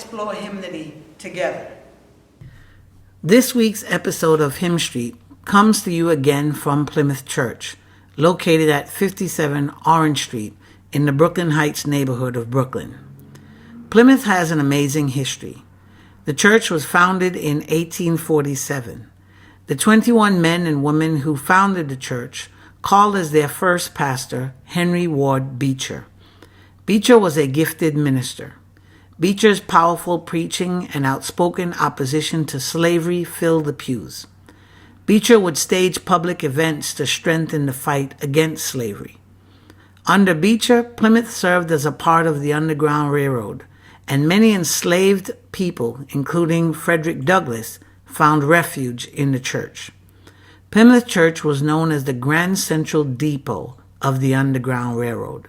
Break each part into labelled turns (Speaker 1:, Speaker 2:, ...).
Speaker 1: explore hymnody together.
Speaker 2: This week's episode of Hymn Street comes to you again from Plymouth Church, located at 57 Orange Street in the Brooklyn Heights neighborhood of Brooklyn. Plymouth has an amazing history. The church was founded in 1847. The 21 men and women who founded the church called as their first pastor Henry Ward Beecher. Beecher was a gifted minister. Beecher's powerful preaching and outspoken opposition to slavery filled the pews. Beecher would stage public events to strengthen the fight against slavery. Under Beecher, Plymouth served as a part of the Underground Railroad, and many enslaved people, including Frederick Douglass, found refuge in the church. Plymouth Church was known as the Grand Central Depot of the Underground Railroad.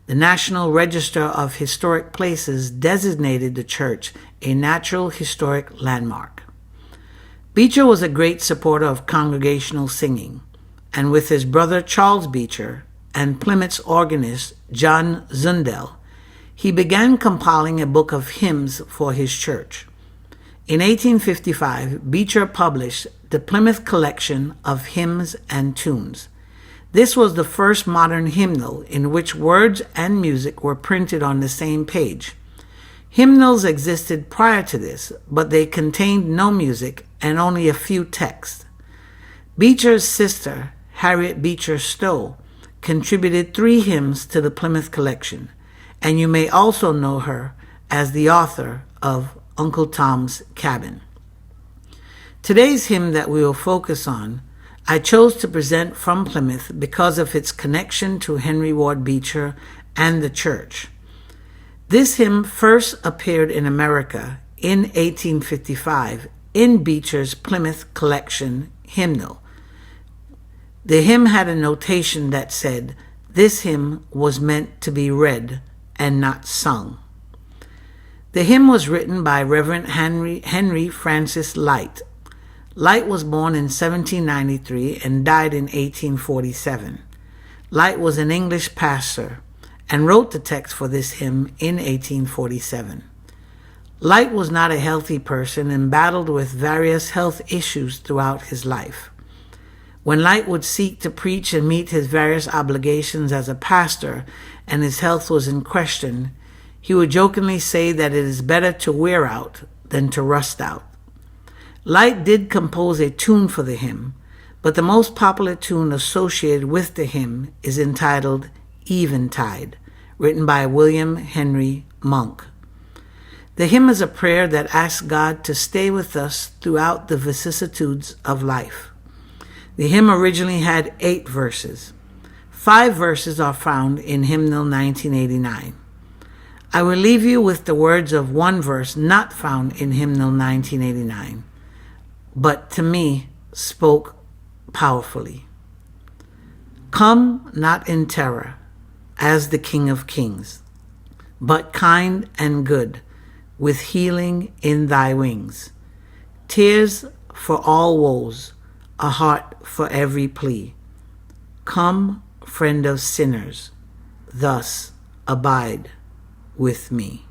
Speaker 2: The National Register of Historic Places designated the church a Natural Historic Landmark. Beecher was a great supporter of congregational singing, and with his brother Charles Beecher and Plymouth's organist John Zundel, he began compiling a book of hymns for his church. In 1855, Beecher published the Plymouth Collection of Hymns and Tunes. This was the first modern hymnal in which words and music were printed on the same page. Hymnals existed prior to this, but they contained no music and only a few texts. Beecher's sister, Harriet Beecher Stowe, contributed 3 hymns to the Plymouth collection, and you may also know her as the author of Uncle Tom's Cabin. Today's hymn that we will focus on I chose to present from Plymouth because of its connection to Henry Ward Beecher and the church. This hymn first appeared in America in 1855 in Beecher's Plymouth Collection hymnal. The hymn had a notation that said, "This hymn was meant to be read and not sung." The hymn was written by Reverend Henry Francis Light. Light was born in 1793 and died in 1847. Light was an English pastor and wrote the text for this hymn in 1847. Light was not a healthy person and battled with various health issues throughout his life. When Light would seek to preach and meet his various obligations as a pastor and his health was in question, he would jokingly say that it is better to wear out than to rust out. Light did compose a tune for the hymn, but the most popular tune associated with the hymn is entitled Eventide, written by William Henry Monk. The hymn is a prayer that asks God to stay with us throughout the vicissitudes of life. The hymn originally had 8 verses. 5 verses are found in Hymnal 1989. I will leave you with the words of one verse not found in Hymnal 1989. But to me spoke powerfully. Come not in terror as the King of Kings, but kind and good, with healing in thy wings. Tears for all woes, a heart for every plea. Come, friend of sinners, thus abide with me.